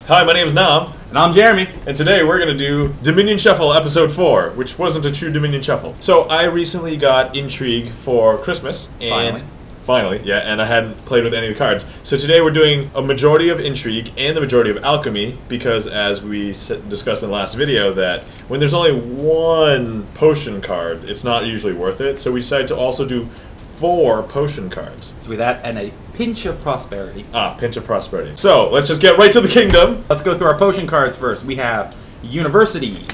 Hi, my name is Nam. And I'm Jeremy. And today we're going to do Dominion Shuffle Episode 4, which wasn't a true Dominion Shuffle. So I recently got Intrigue for Christmas. And Finally, yeah, and I hadn't played with any of the cards. So today we're doing a majority of Intrigue and the majority of Alchemy, because as we discussed in the last video, that when there's only one potion card, it's not usually worth it. So we decided to also do 4 potion cards. So with that and a pinch of prosperity. Pinch of prosperity. So let's just get right to the kingdom. Let's go through our potion cards first. We have University.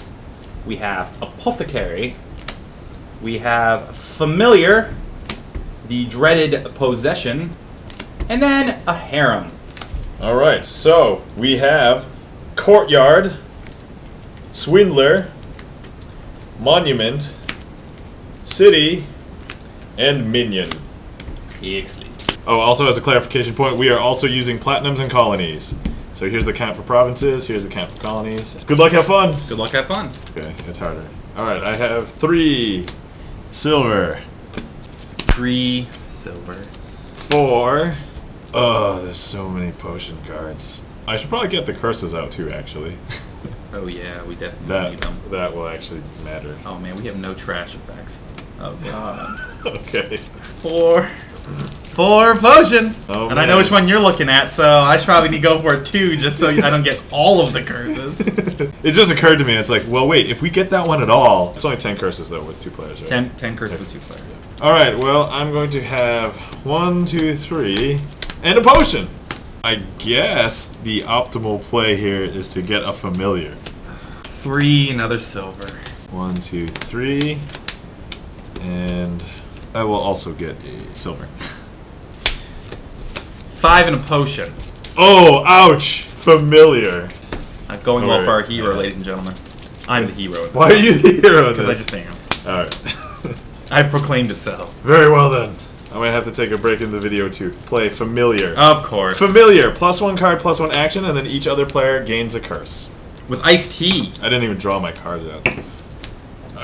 We have Apothecary. We have Familiar. The dreaded Possession. And then a Harem. Alright, so we have Courtyard, Swindler, Monument, City, and Minion. Excellent. Oh, also as a clarification point, we are also using platinums and colonies. So here's the count for provinces, here's the count for colonies. Good luck, have fun! Good luck, have fun. Okay, it's harder. Alright, I have 3 silver. 3 silver. 4. Oh, there's so many potion cards. I should probably get the curses out too, actually. Oh yeah, we definitely need them. That will actually matter. Oh man, we have no trash effects. Oh god. Okay. 4 potion! Oh, and I know which one you're looking at, so I should probably need to go for it too, just so I don't get all of the curses. It just occurred to me, it's like, well wait, if we get that one at all... It's only 10 curses though with 2 players, right? 10 curses with 2 players. Yeah. Alright, well, I'm going to have 1, 2, 3, and a potion! I guess the optimal play here is to get a familiar. 3, another silver. 1, 2, 3, and I will also get a silver. 5 and a potion. Oh, ouch! Familiar. Not going well for our hero, ladies and gentlemen. I'm the hero. Why are you the hero of this? Because I just am. Alright. I've proclaimed it so. Very well then. I might have to take a break in the video to play Familiar. Of course. Familiar. +1 card, +1 action, and then each other player gains a curse. With iced tea. I didn't even draw my card yet.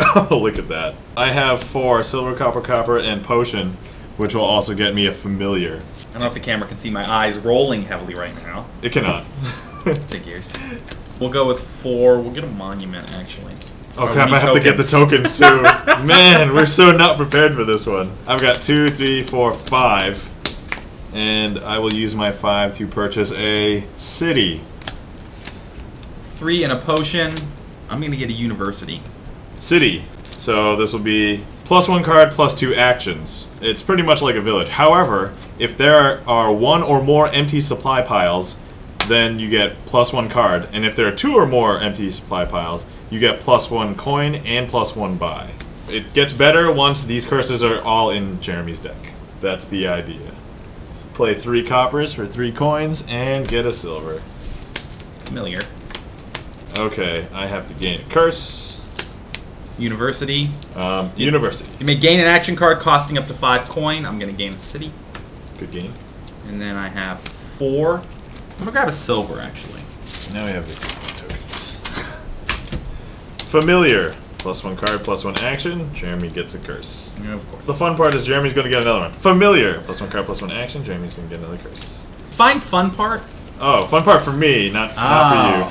Oh, look at that. I have 4 silver, copper, and potion, which will also get me a familiar. I don't know if the camera can see my eyes rolling heavily right now. It cannot. Figures. We'll go with 4. We'll get a monument, actually. Oh crap, I have to get the tokens too. Man, we're so not prepared for this one. I've got 2, 3, 4, 5. And I will use my 5 to purchase a city. 3 and a potion. I'm going to get a university. City. So this will be +1 card, +2 actions. It's pretty much like a village. However, if there are 1 or more empty supply piles, then you get +1 card. And if there are 2 or more empty supply piles, you get +1 coin and +1 buy. It gets better once these curses are all in Jeremy's deck. That's the idea. Play 3 coppers for 3 coins and get a silver. Familiar. Okay, I have to gain a curse. University. University. You may gain an action card costing up to 5 coin. I'm going to gain a city. Good game. And then I have 4. I'm going to grab a silver, actually. Now we have the tokens. Familiar. +1 card, +1 action. Jeremy gets a curse. Yeah, of course. The fun part is Jeremy's going to get another one. Familiar. +1 card, +1 action. Jeremy's going to get another curse. Find fun part. Oh, fun part for me, not for you.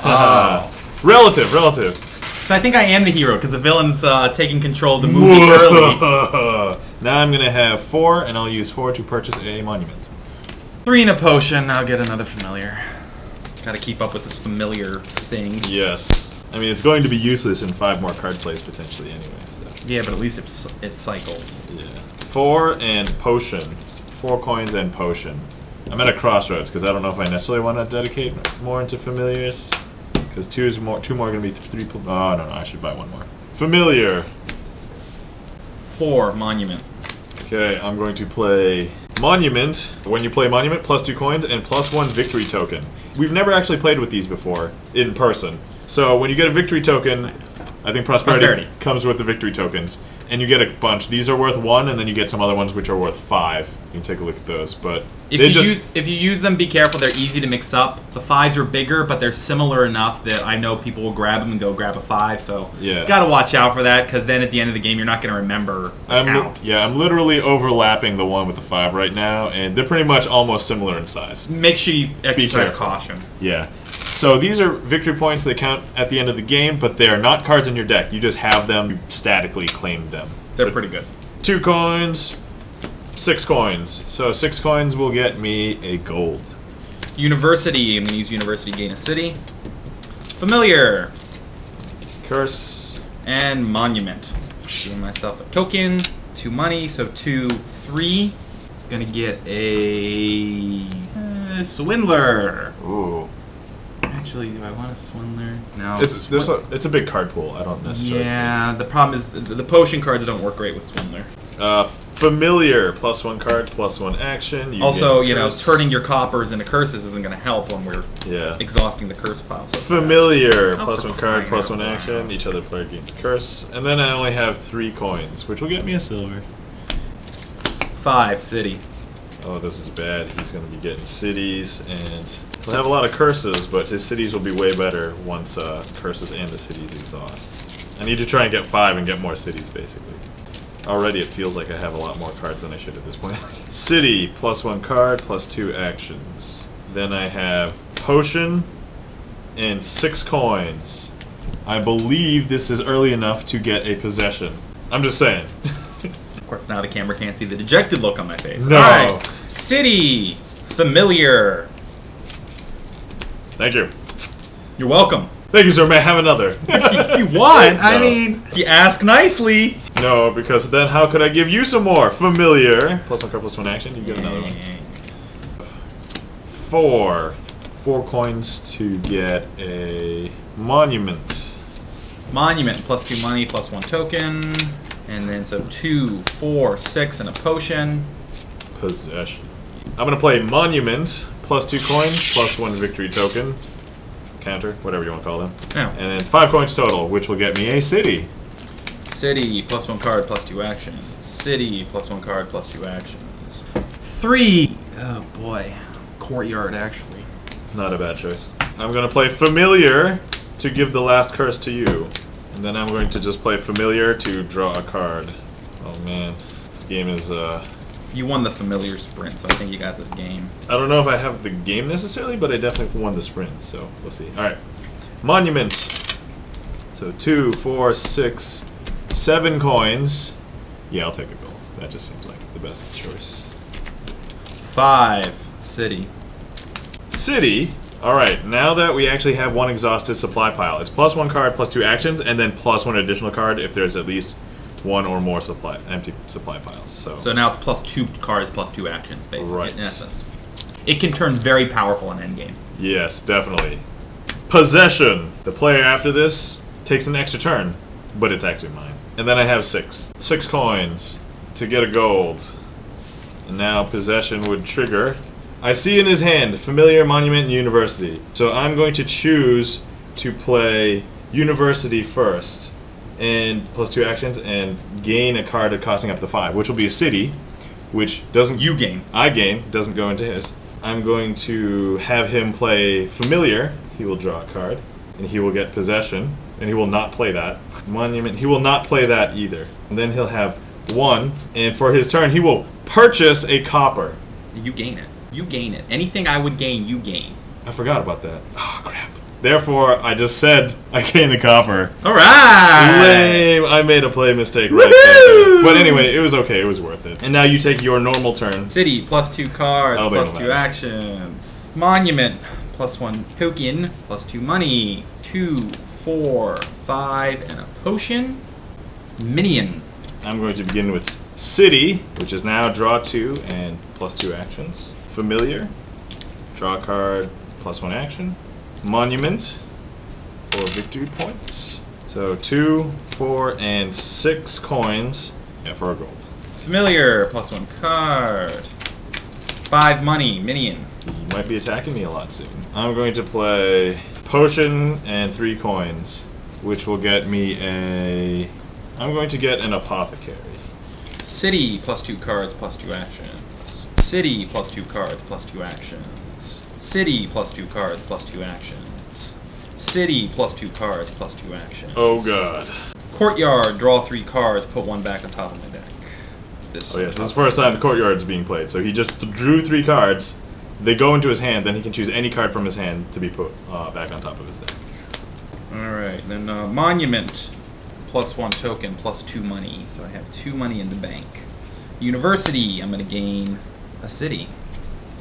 Oh. Relative. So I think I am the hero because the villain's taking control of the movie early. Now I'm going to have 4, and I'll use 4 to purchase a monument. 3 and a potion. I'll get another familiar. Got to keep up with this familiar thing. Yes. I mean, it's going to be useless in 5 more card plays potentially anyway. So. Yeah, but at least it cycles. Yeah. 4 and potion. 4 coins and potion. I'm at a crossroads because I don't know if I necessarily want to dedicate more into familiars. Because 2 more going to be 3. Oh, no, I should buy 1 more. Familiar. 4 monument. Okay, I'm going to play Monument. When you play Monument, +2 coins and +1 victory token. We've never actually played with these before in person. So when you get a victory token, I think Prosperity comes with the victory tokens. And you get a bunch. These are worth 1, and then you get some other ones which are worth 5. You can take a look at those. But if you use them, be careful. They're easy to mix up. The 5s are bigger, but they're similar enough that I know people will grab them and go grab a 5. So yeah, gotta watch out for that, because then at the end of the game, you're not gonna remember the count. Yeah, I'm literally overlapping the one with the 5 right now, and they're pretty much almost similar in size. Make sure you exercise caution. Yeah. So these are victory points that count at the end of the game, but they are not cards in your deck. You just have them, you statically claimed them. They're pretty good. 2 coins, 6 coins. So 6 coins will get me a gold. University. I'm going to use University, gain a city. Familiar. Curse. And Monument. Giving myself a token. 2 money, so 2, 3. Gonna get a Swindler. Ooh. Actually, do I want a Swindler? No. It's a big card pool. I don't necessarily. Yeah, the problem is the potion cards don't work great with Swindler. Familiar. +1 card, +1 action. Also, you know, turning your coppers into curses isn't going to help when we're exhausting the curse pile. So familiar. +1 card, +1 action. Each other player gains a curse. And then I only have 3 coins, which will get me a silver. 5, city. Oh, this is bad. He's going to be getting cities, and he'll have a lot of curses, but his cities will be way better once curses and the cities exhaust. I need to try and get 5 and get more cities, basically. Already it feels like I have a lot more cards than I should at this point. City, +1 card, +2 actions. Then I have potion and 6 coins. I believe this is early enough to get a possession. I'm just saying. Of course, now the camera can't see the dejected look on my face. No. Alright. City. Familiar. Thank you. You're welcome. Thank you, sir. May I have another? If you want. No. I mean, you ask nicely. No, because then how could I give you some more? Familiar. +1 card, +1 action. You get another one. 4. 4 coins to get a monument. Monument, +2 money, +1 token. And then so 2, 4, 6, and a potion. Possession. I'm going to play monument, +2 coins, +1 victory token. Counter, whatever you want to call them. Yeah. And then 5 coins total, which will get me a city. City, +1 card, +2 actions. City, +1 card, +2 actions. 3. Oh boy. Courtyard, actually. Not a bad choice. I'm going to play familiar to give the last curse to you. And then I'm going to just play familiar to draw a card. Oh man, this game is You won the familiar sprint, so I think you got this game. I don't know if I have the game necessarily, but I definitely won the sprint, so we'll see. Alright. Monument. So 2, 4, 6, 7 coins. Yeah, I'll take a gold. That just seems like the best choice. 5. City. City. Alright, now that we actually have one exhausted supply pile, it's +1 card, +2 actions, and then +1 additional card if there's at least 1 or more empty supply piles. So now it's +2 cards, +2 actions, basically, right. in essence. It can turn very powerful in Endgame. Yes, definitely. Possession. The player after this takes an extra turn, but it's actually mine. And then I have 6. 6 coins to get a gold. And now possession would trigger. I see in his hand familiar, monument, and university. So I'm going to choose to play university first, and +2 actions, and gain a card costing up to 5, which will be a city, which doesn't. You gain. I gain. Doesn't go into his. I'm going to have him play familiar. He will draw a card, and he will get possession, and he will not play that. Monument. He will not play that either. And then he'll have 1, and for his turn, he will purchase a copper. You gain it. You gain it. Anything I would gain, you gain. I forgot about that. Oh, crap. Therefore, I just said I gained the copper. Alright! Lame! I made a play mistake right there. But anyway, it was okay. It was worth it. And now you take your normal turn. City, +2 cards, That'll be +2 actions. Monument, +1 token, +2 money. 2, 4, 5, and a potion. Minion. I'm going to begin with City, which is now draw 2 and +2 actions. Familiar, draw a card, +1 action. Monument for victory points. So 2, 4, and 6 coins. Yeah, for a gold. Familiar, +1 card. 5 money, Minion. He might be attacking me a lot soon. I'm going to play potion and 3 coins, which will get me a. I'm going to get an Apothecary. City, +2 cards, +2 actions. City, +2 cards, +2 actions. City, +2 cards, +2 actions. City, +2 cards, +2 actions. Oh god. Courtyard, draw 3 cards, put 1 back on top of my deck. Oh yes, this is the first time the Courtyard is being played. So he just drew 3 cards, they go into his hand, then he can choose any card from his hand to be put back on top of his deck. Alright, then Monument. +1 token, +2 money. So I have 2 money in the bank. University, I'm going to gain a city.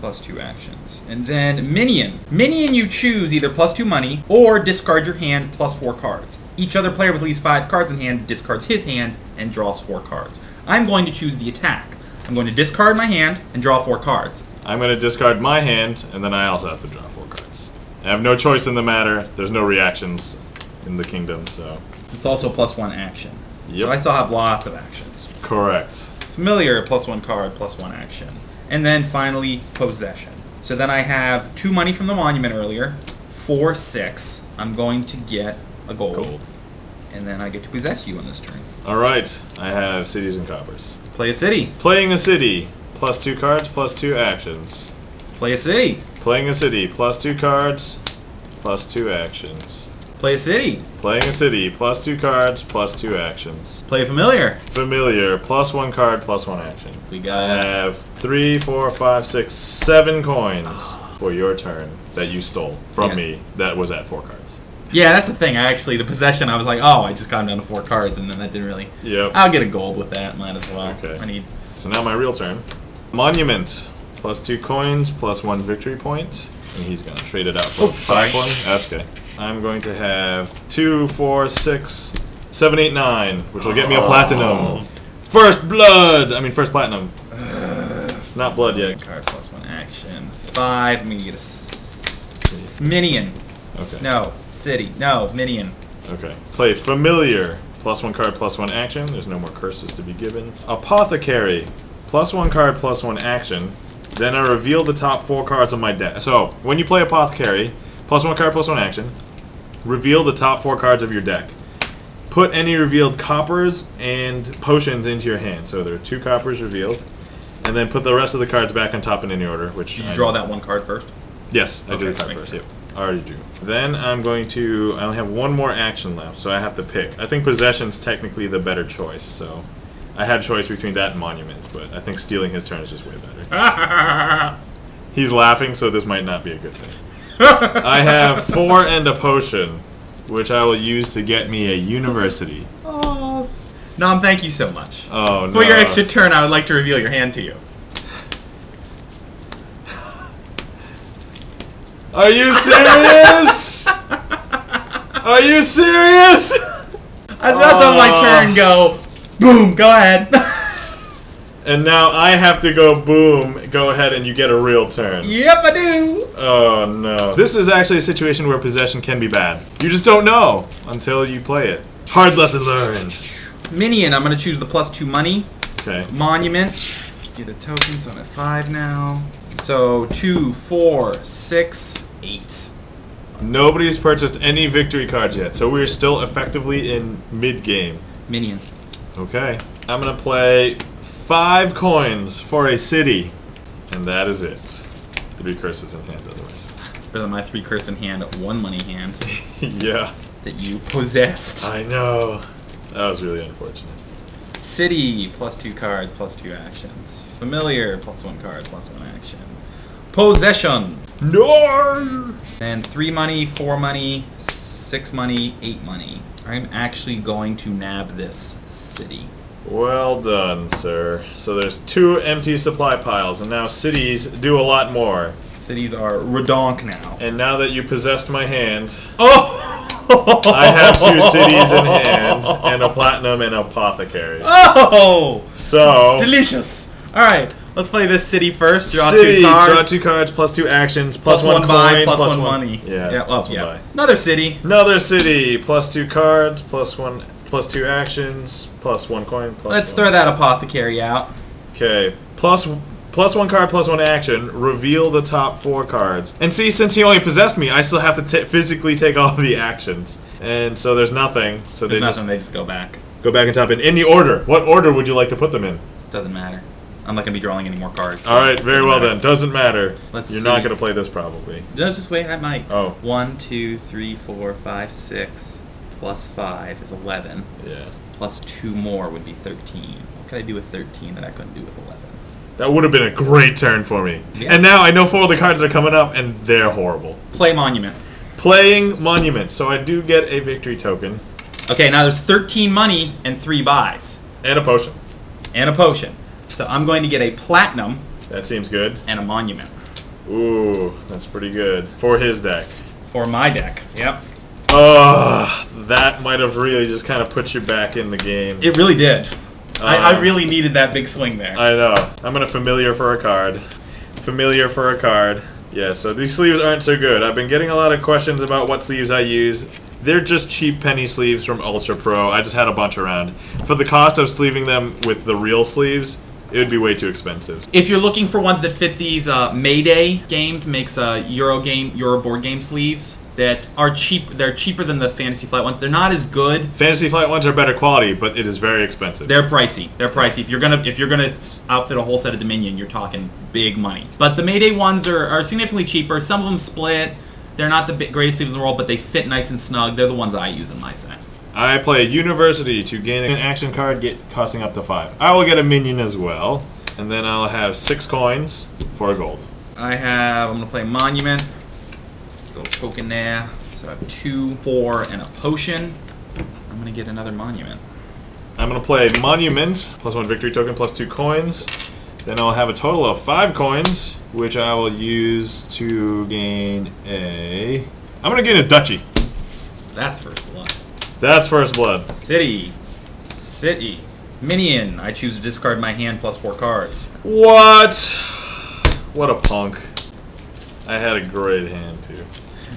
+2 actions. And then Minion. Minion, you choose either +2 money or discard your hand +4 cards. Each other player with at least 5 cards in hand discards his hand and draws 4 cards. I'm going to choose the attack. I'm going to discard my hand and draw 4 cards. I'm going to discard my hand, and then I also have to draw 4 cards. I have no choice in the matter. There's no reactions in the kingdom, so... It's also +1 action. Yep. So I still have lots of actions. Correct. Familiar, +1 card, +1 action. And then finally, Possession. So then I have 2 money from the Monument earlier, 4, 6. I'm going to get a gold. And then I get to possess you on this turn. Alright, I have cities and coppers. Play a city. Playing a city, +2 cards, +2 actions. Play a city. Playing a city, +2 cards, +2 actions. Play a city. Playing a city, +2 cards, +2 actions. Play a familiar. Familiar, +1 card, +1 action. We I got have 3, 4, 5, 6, 7 coins for your turn that you stole from me that was at 4 cards. Yeah, that's the thing. The possession, I was like, oh, I just got him down to 4 cards, and then that didn't really... Yep. I'll get a gold with that, might as well. Okay. So now my real turn. Monument, +2 coins, +1 victory point. And he's going to trade it out for 5 one. That's okay. I'm going to have 2, 4, 6, 7, 8, 9, which will get me a platinum. First blood! I mean, first platinum. Not blood yet. Card +1 action. 5. I'm going to get a... Minion. Okay. No. City. No. Minion. Okay. Play Familiar. +1 card, +1 action. There's no more curses to be given. Apothecary. +1 card, +1 action. Then I reveal the top 4 cards of my deck. So, when you play Apothecary, +1 card, +1 action. Reveal the top 4 cards of your deck. Put any revealed coppers and potions into your hand. So there are 2 coppers revealed. And then put the rest of the cards back on top in any order. Which Did you draw that 1 card first? Yes, I drew the card first, yep. I already drew. Then I'm going to... I only have 1 more action left, so I have to pick. I think Possession's technically the better choice, so... I had a choice between that and Monuments, but I think stealing his turn is just way better. He's laughing, so this might not be a good thing. I have 4 and a potion, which I will use to get me a university. Oh, Nom, thank you so much. Oh, no. For your extra turn, I would like to reveal your hand to you. Are you serious? Are you serious? That's on my turn. Go, boom. Go ahead. And now I have to go boom. Go ahead, and you get a real turn. Yep, I do. Oh no! This is actually a situation where possession can be bad. You just don't know until you play it. Hard lesson learned. Minion. I'm gonna choose the +2 money. Okay. Monument. Get a token, so I'm at 5 now. So 2, 4, 6, 8. Nobody's purchased any victory cards yet, so we're still effectively in mid-game. Minion. Okay. I'm gonna play 5 coins for a city, and that is it. 3 curses in hand otherwise. Better than my 3 curse in hand, 1 money hand. Yeah. That you possessed. I know. That was really unfortunate. City, +2 card, +2 actions. Familiar, +1 card, +1 action. Possession. No! And 3 money, 4 money, 6 money, 8 money. I'm actually going to nab this city. Well done, sir. So there's 2 empty supply piles, and now cities do a lot more. Cities are redonk now. And now that you possessed my hand, oh! I have 2 cities in hand, and a platinum and apothecary. Oh! So... delicious! Alright, let's play this city first. Draw city, 2 cards. draw 2 cards, +2 actions, +1 +1 buy, coin, +1 money. Yeah, well, yeah. Buy. Another city. Another city, +2 cards, +2 actions, +1 coin, Let's throw that apothecary out. Okay, +1 card, +1 action. Reveal the top 4 cards. And see, since he only possessed me, I still have to physically take all the actions. And so there's nothing. So they just go back. Go back and top in any order. What order would you like to put them in? Doesn't matter. I'm not gonna be drawing any more cards. So all right, very well then. Doesn't matter. You're not gonna play this probably. No, just wait. I might. Oh. 1, 2, 3, 4, 5, 6. +5 is 11. Yeah. +2 more would be 13. What could I do with 13 that I couldn't do with 11? That would have been a great turn for me. Yeah. And now I know 4 of the cards are coming up, and they're horrible. Play Monument. Playing Monument, so I do get a victory token. Okay, now there's 13 money and 3 buys. And a potion. And a potion. So I'm going to get a Platinum. That seems good. And a Monument. Ooh, that's pretty good. For his deck. For my deck, yep. That might have really just kind of put you back in the game. It really did. I really needed that big swing there. I know. I'm going to Familiar for a card. Familiar for a card. Yeah, so these sleeves aren't so good. I've been getting a lot of questions about what sleeves I use. They're just cheap penny sleeves from Ultra Pro. I just had a bunch around. For the cost of sleeving them with the real sleeves, it would be way too expensive. If you're looking for ones that fit these Mayday games, makes Euro board game sleeves that are cheap. They're cheaper than the Fantasy Flight ones. They're not as good. Fantasy Flight ones are better quality, but it is very expensive. They're pricey. They're pricey. If you're gonna outfit a whole set of Dominion, you're talking big money. But the Mayday ones are significantly cheaper. Some of them split. They're not the greatest sleeves in the world, but they fit nice and snug. They're the ones I use in my set. I play University to gain an action card, costing up to 5. I will get a Minion as well, and then I'll have 6 coins for a gold. I'm gonna play Monument. Little token there. So I have 2, 4, and a potion. I'm gonna get another Monument. I'm gonna play Monument, +1 victory token, +2 coins. Then I'll have a total of 5 coins, which I will use to gain a... I'm gonna gain a duchy. That's first blood. That's first blood. City. City. Minion. I choose to discard my hand +4 cards. What? What a punk. I had a great hand too.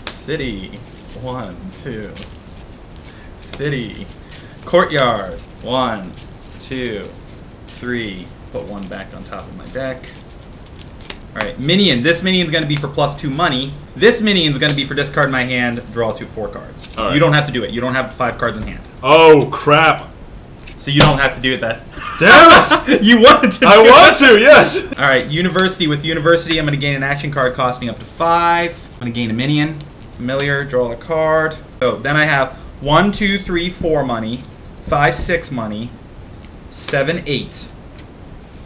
City. 1, 2. City. Courtyard. 1, 2, 3. Put 1 back on top of my deck. Alright, Minion. This Minion's going to be for +2 money. This Minion's going to be for discard my hand, draw 4 cards. Right. You don't have to do it. You don't have 5 cards in hand. Oh, crap. So you don't have to do it that. Damn it! You wanted to do I want to, yes! Alright, University. With University, I'm going to gain an action card costing up to 5. I'm going to gain a Minion. Familiar, draw a card. So then I have 1, 2, 3, 4 money, 5, 6 money, 7, 8,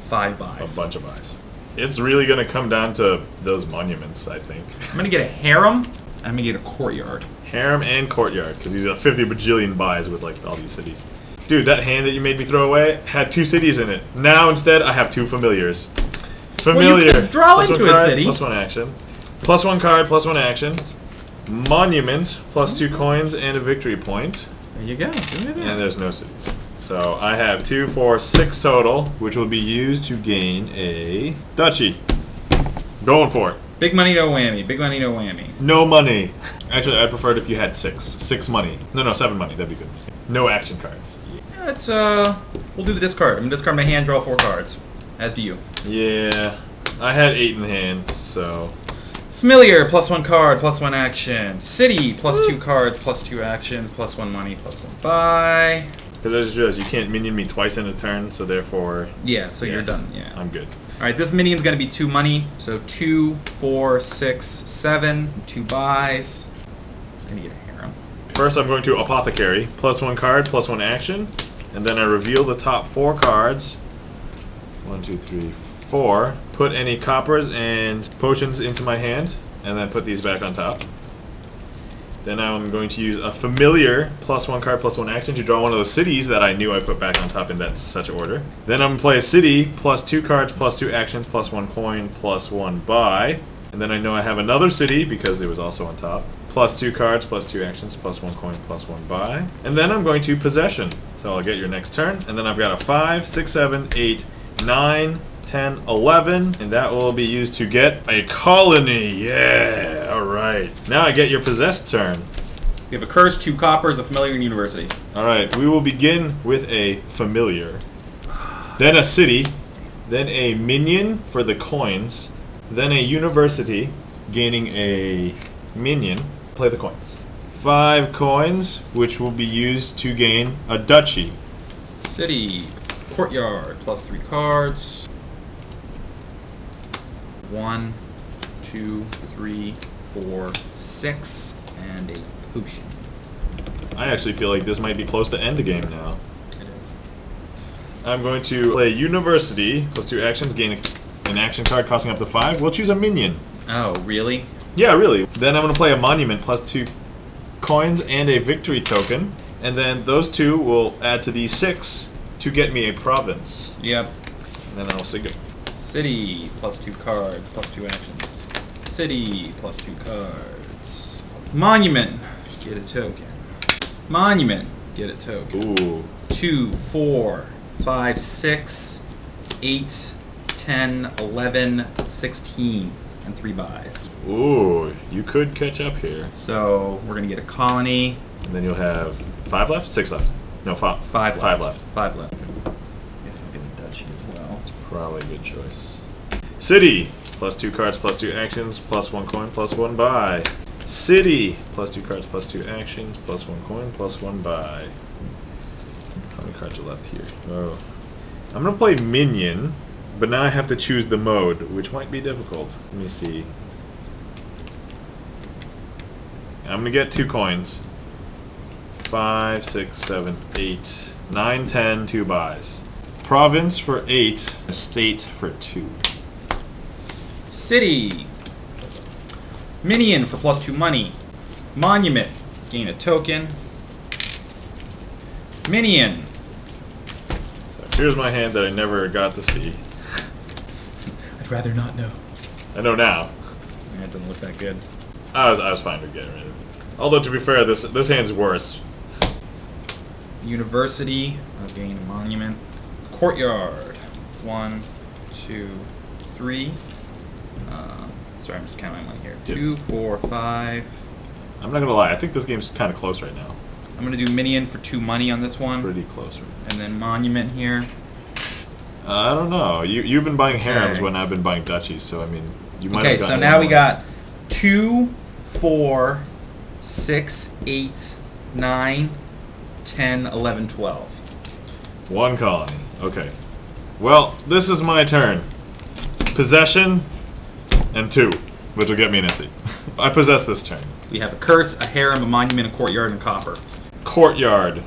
5 buys. A bunch of buys. It's really going to come down to those monuments, I think. I'm going to get a Harem. I'm going to get a Courtyard. Harem and Courtyard, because he's got 50 bajillion buys with like all these cities. Dude, that hand that you made me throw away had 2 cities in it. Now instead, I have 2 familiars. Familiar. Well, you could draw +1 into card, a city. +1 action. +1 card, +1 action. Monument, +2 coins and a victory point. There you go. And there's no cities. So I have 2, 4, 6 total, which will be used to gain a duchy. Going for it. Big money, no whammy. Big money, no whammy. No money. Actually, I'd prefer it if you had 6. 6 money. No, 7 money. That'd be good. No action cards. Yeah, it's we'll do the discard. I'm gonna discard my hand, draw 4 cards. As do you. Yeah, I had 8 in the hand, so. Familiar, +1 card, +1 action. City, +2 cards, +2 actions, +1 money, +1 buy. Because I just realized you can't minion me twice in a turn, so therefore. Yeah, so you're yes, done. Yeah, I'm good. All right, this minion's gonna be 2 money, so 2, 4, 6, 7, 2 buys. It's gonna get a Harem. First, I'm going to Apothecary, +1 card, +1 action, and then I reveal the top 4 cards. 1, 2, 3, 4. Put any coppers and potions into my hand, and then put these back on top. Then I'm going to use a familiar +1 card, +1 action to draw one of those cities that I knew I put back on top in that such order. Then I'm going to play a city, +2 cards, +2 actions, +1 coin, +1 buy. And then I know I have another city because it was also on top. +2 cards, +2 actions, +1 coin, +1 buy. And then I'm going to possession. So I'll get your next turn. And then I've got a 5, 6, 7, 8, 9, 10, 11, and that will be used to get a colony. Yeah, alright. Now I get your possessed turn. We have a curse, 2 coppers, a familiar, and university. Alright, we will begin with a familiar, then a city, then a minion for the coins, then a university, gaining a minion. Play the coins. 5 coins, which will be used to gain a duchy. City, courtyard, +3 cards. 1, 2, 3, 4, 6, and a potion. I actually feel like this might be close to Endgame now. It is. I'm going to play University, +2 actions, gain an action card costing up to 5. We'll choose a Minion. Oh, really? Yeah, really. Then I'm going to play a Monument plus 2 coins and a victory token. And then those 2 will add to these 6 to get me a province. Yep. And then I'll say go. City, plus 2 cards, plus 2 actions. City, plus 2 cards. Monument, get a token. Monument, get a token. Ooh. 2, 4, 5, 6, 8, 10, 11, 16, and 3 buys. Ooh, you could catch up here. So we're gonna get a colony. And then you'll have 5 left? 6 left. No, 5. 5 5 left. 5 left. Guess I'll get a duchy as well. Probably a good choice. City, plus 2 cards, plus 2 actions, plus 1 coin, plus 1 buy. City, plus 2 cards, plus 2 actions, plus 1 coin, plus 1 buy. How many cards are left here? Oh. I'm going to play Minion, but now I have to choose the mode, which might be difficult. Let me see. I'm going to get 2 coins. 5, 6, 7, 8, 9, 10, 2 buys. Province for 8, estate for 2. City. Minion for plus 2 money. Monument, gain a token. Minion. So here's my hand that I never got to see. I'd rather not know. I know now. That doesn't look that good. I was fine with getting rid of it. Although to be fair, this hand's worse. University, I'll gain a monument. Courtyard. 1, 2, 3. Sorry, I'm just counting one here. Yep. 2, 4, 5. I'm not gonna lie, I think this game's kind of close right now. I'm gonna do Minion for 2 money on this one. Pretty close right now. And then Monument here. I don't know. You've been buying harems Okay. when I've been buying duchies, so I mean, you might Okay, have so gotten now one we more. got 2, 4, 6, 8, 9, 10, 11, 12. 1 colony. Okay. Well, this is my turn. Possession and 2, which will get me an estate. I possess this turn. We have a curse, a harem, a monument, a courtyard, and copper. Courtyard.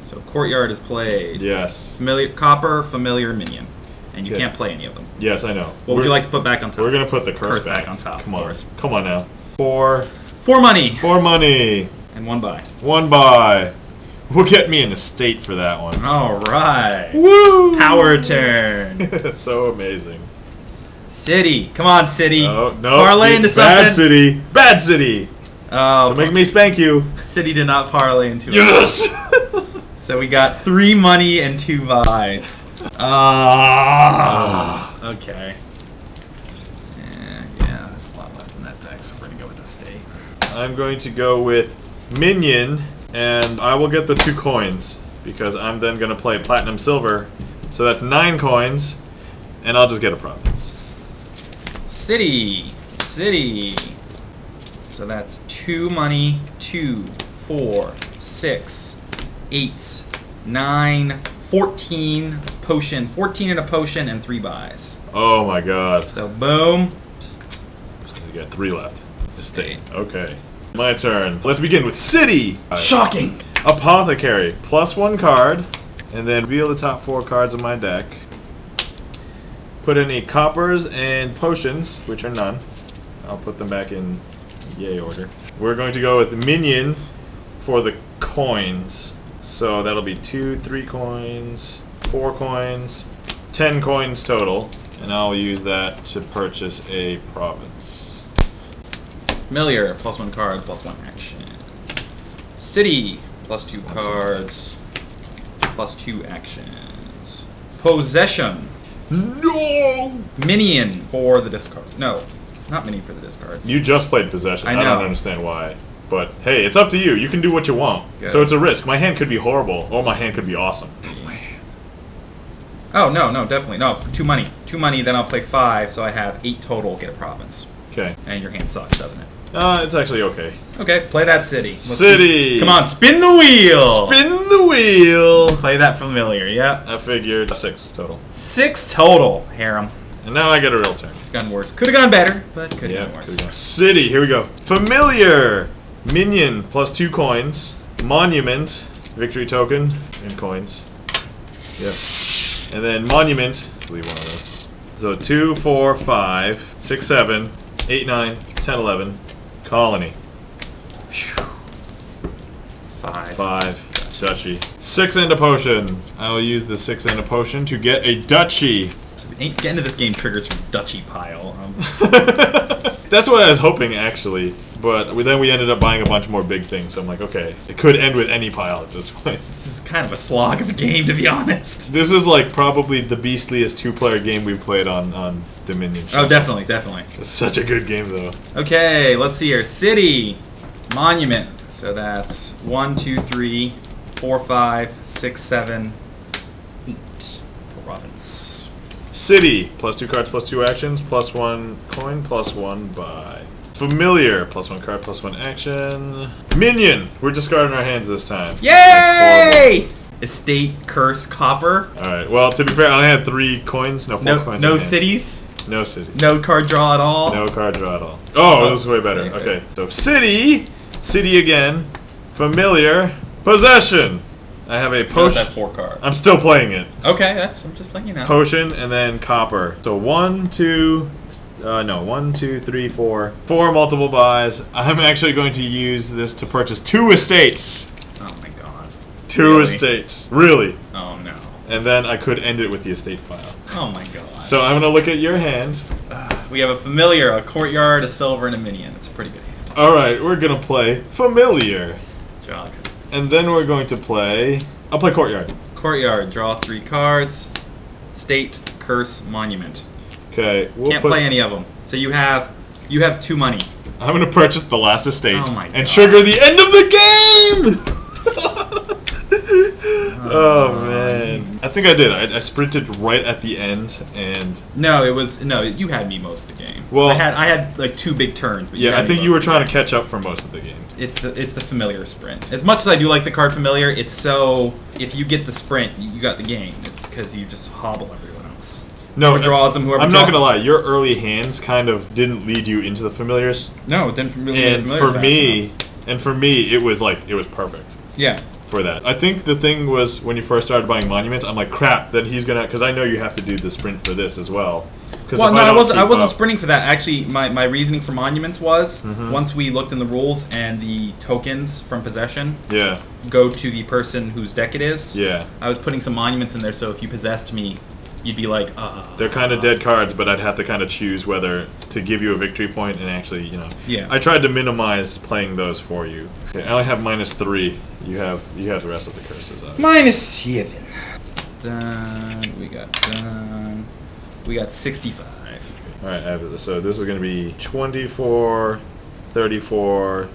So courtyard is played. Yes. Familiar copper, familiar, minion. And you Okay. can't play any of them. Yes, I know. What would you like to put back on top? We're gonna put the curse back on top. Come of on. course. Come on now. 4 money! 4 money. And 1 buy. 1 buy. Will get me an estate for that one. Alright. Woo! Power turn. So amazing. City. Come on, City. No, no. Parlay into something. Bad city. Bad city. Oh, Don't make me spank you. City did not parlay into it. Yes! So we got 3 money and 2 buys. Okay. Yeah, there's a lot left in that deck, so we're gonna go with estate. I'm going to go with Minion, and I will get the 2 coins, because I'm then going to play Platinum Silver. So that's 9 coins, and I'll just get a province. City. City. So that's 2 money, 2, 4, 6, 8, 9, 14 potion, 14 and a potion, and 3 buys. Oh my god. So boom. So you got 3 left. Estate. Okay. My turn. Let's begin with City! Shocking! Apothecary. Plus 1 card, and then reveal the top 4 cards of my deck. Put any coppers and potions, which are none. I'll put them back in yay order. We're going to go with Minion for the coins. So that'll be 2, 3 coins, 4 coins, 10 coins total. And I'll use that to purchase a province. Familiar, plus 1 card, plus 1 action. City, plus 2 cards, plus 2 actions. Possession. No! Minion for the discard. No, not minion for the discard. You just played Possession. I I know. don't understand why. But hey, it's up to you. You can do what you want. Good. So it's a risk. My hand could be horrible, or my hand could be awesome. That's my hand. Oh, no, definitely. No, for 2 money. 2 money, then I'll play 5, so I have 8 total, get a province. Okay. And your hand sucks, doesn't it? It's actually okay. Okay, play that city. Let's City! see. Come on, spin the wheel! Spin the wheel! Play that familiar, yeah. I figured 6 total. 6 total, Harem. And now I get a real turn. Gone worse. Could have gone better, but could have Yeah, gone could've worse. gone. City, here we go. Familiar! Minion, plus 2 coins. Monument, victory token, and coins. Yep. And then Monument, leave one of those. So 2, 4, 5, 6, 7, 8, 9, 10, 11. Colony. 5. Duchy. 6 and a potion. I will use the 6 and a potion to get a duchy. Get into this game triggers from duchy pile. That's what I was hoping, actually. But then we ended up buying a bunch more big things. So I'm like, okay, it could end with any pile at this point. This is kind of a slog of a game, to be honest. This is like probably the beastliest 2-player game we've played on Dominion. Oh, definitely, definitely. It's such a good game, though. Okay, let's see here. City, monument. So that's 1, 2, 3, 4, 5, 6, 7, 8. Province. City, +2 cards, +2 actions, +1 coin, +1 buy. Familiar, +1 card, +1 action. Minion, we're discarding our hands this time. Yay! Estate, curse, copper. Alright, well, to be fair, I only had 3 coins, no 4 coins. No cities? No cities. No card draw at all? No card draw at all. Oh, this is way better. Okay, so city, city again, familiar, possession. I have a potion. That 4 card. I'm still playing it. Okay, I'm just letting you know. Potion and then copper. So 1, 2, 3, 4. 4 multiple buys. I'm actually going to use this to purchase 2 estates. Oh my god. 2 estates. Really. Oh no. And then I could end it with the estate pile. Oh my god. So I'm going to look at your hand. We have a familiar, a courtyard, a silver, and a minion. It's a pretty good hand. Alright, we're going to play familiar. Jog. And then we're going to play... I'll play Courtyard. Courtyard, draw 3 cards. State, curse, monument. Okay, we'll Can't play any of them. So you have 2 money. I'm going to purchase the last estate. Oh my God. And trigger the end of the game! Oh man. I think I did. I sprinted right at the end and... No, you had me most of the game. Well, I had like 2 big turns. But yeah, I think you were trying to catch up for most of the game. It's the familiar sprint. As much as I do like the card familiar, it's so... If you get the sprint, you got the game. It's because you just hobble everyone else. No, whoever draws them, whoever I'm not gonna lie. Your early hands kind of didn't lead you into the familiars. No, it didn't really and for me, it was perfect. Yeah. For that, I think the thing was when you first started buying monuments, I'm like, crap. Then he's gonna, because I know you have to do the sprint for this as well. Well, no, I wasn't sprinting for that. Actually, my reasoning for monuments was once we looked in the rules and the tokens from possession go to the person whose deck it is. Yeah. I was putting some monuments in there, so if you possessed me, you'd be like, they're kind of dead cards, but I'd have to kind of choose whether to give you a victory point and actually, you know. Yeah. I tried to minimize playing those for you. Okay, I only have -3. You have the rest of the curses up. -7. Done. We got 65. All right, I have this. So this is going to be 24, 34,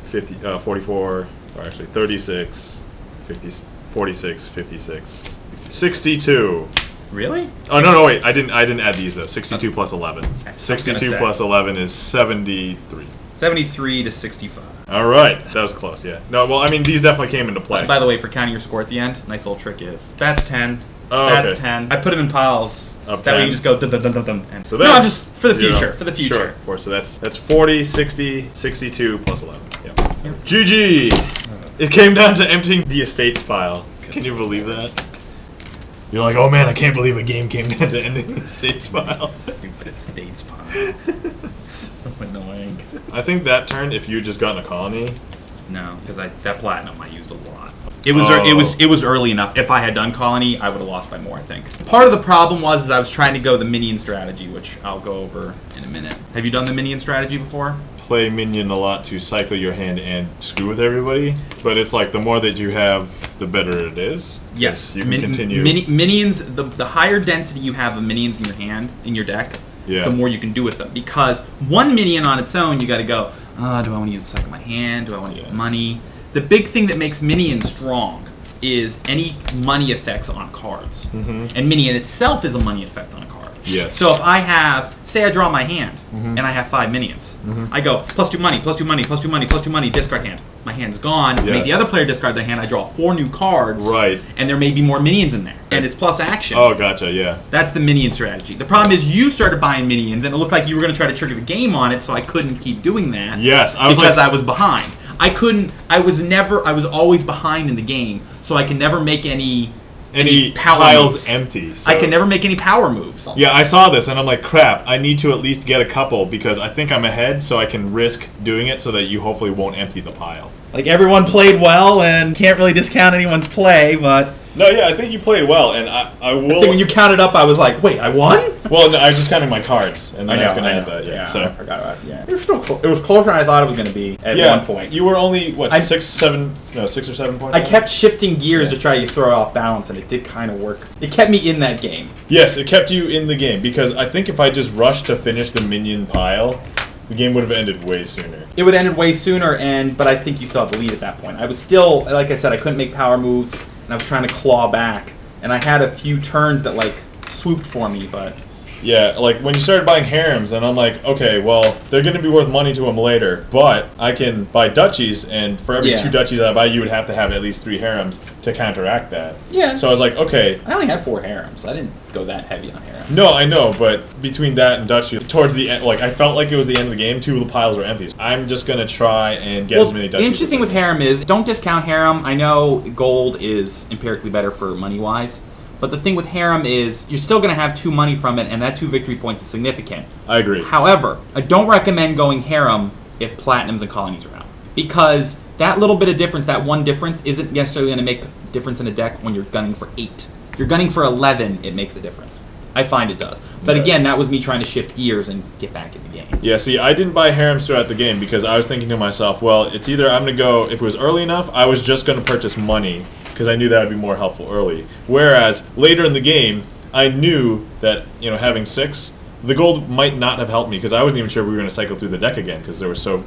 50, 44, or actually 36, 50, 46, 56, 62. Really? Oh no, wait! I didn't add these though. 62 plus 11. 62 plus 11 is 73. 73 to 65. All right, that was close. Yeah. No, well, I mean, these definitely came into play. By the way, for counting your score at the end, nice little trick is that's 10. Oh, that's okay. 10. I put them in piles. Of that 10. way you just go dum dum dum dum dum. So that's no, just for the 0. future. For the future. Sure. Of course. So that's 40, 60, 62 plus 11. Yep. GG. It came down to emptying the estates pile. Can you believe that? You're like, oh man, I can't believe a game came down to ending the estates pile. Stupid estates pile. So annoying. I think that turn, if you had just gotten a colony. No, because that platinum I used a lot. It was early enough. If I had done colony, I would have lost by more, I think. Part of the problem was I was trying to go the minion strategy, which I'll go over in a minute. Have you done the minion strategy before? Play minion a lot to cycle your hand and screw with everybody, but it's like the more that you have, the better it is. Yes, you can continue. Minions. The higher density you have of minions in your hand, in your deck, the more you can do with them. Because one minion on its own, you got to go. Do I want to use the cycle of my hand? Do I want to get money? The big thing that makes Minion strong is any money effects on cards. And Minion itself is a money effect on a card. Yes. So if I have, say I draw my hand, and I have 5 minions. I go, +2 money, +2 money, +2 money, +2 money, discard hand. My hand's gone. Make the other player discard their hand. I draw 4 new cards. Right. And there may be more minions in there. And it's plus action. Oh, gotcha, yeah. That's the minion strategy. The problem is you started buying minions, and it looked like you were going to try to trigger the game on it, so I couldn't keep doing that. Yes, because I was behind. I was always behind in the game, so I can never make any any power piles moves. empty. So. I can never make any power moves. Yeah, I saw this and I'm like, crap, I need to at least get a couple because I think I'm ahead, so I can risk doing it so that you hopefully won't empty the pile. Like, everyone played well and can't really discount anyone's play, but... No, yeah, I think you played well, and I will... I think when you counted up, I was like, wait, I won? Well, no, I was just counting my cards, and then I was going to add that, I so... forgot about it, yeah. It was still it was closer than I thought it was going to be at one point. You were only, what, 6 or 7 points? I kept shifting gears to try to throw off balance, and it did kind of work. It kept me in that game. Yes, it kept you in the game, because I think if I just rushed to finish the minion pile, the game would have ended way sooner. It would have ended way sooner, but I think you still have the lead at that point. I was still, like I said, I couldn't make power moves, and I was trying to claw back. And I had a few turns that, like, swooped for me, but... Yeah, like, when you started buying harems, and I'm like, okay, well, they're going to be worth money to them later, but I can buy duchies, and for every 2 duchies that I buy, you would have to have at least 3 harems to counteract that. Yeah. So I was like, okay... I only had 4 harems. I didn't go that heavy on harems. No, I know, but between that and duchy, towards the end, like, I felt like it was the end of the game, 2 of the piles were empty. So I'm just going to try and get as many duchies. The interesting thing with harem is, don't discount harem. I know gold is empirically better for money-wise. But the thing with Harem is you're still going to have 2 money from it, and that 2 victory points is significant. I agree. However, I don't recommend going Harem if Platinums and Colonies are out. Because that little bit of difference, that 1 difference, isn't necessarily going to make a difference in a deck when you're gunning for 8. If you're gunning for 11, it makes the difference. I find it does. But again, that was me trying to shift gears and get back in the game. Yeah, see, I didn't buy harems throughout the game because I was thinking to myself, well, it's either I'm going to go, if it was early enough, I was just going to purchase money because I knew that would be more helpful early. Whereas later in the game, I knew that, you know, having 6, the gold might not have helped me because I wasn't even sure we were going to cycle through the deck again because there were so,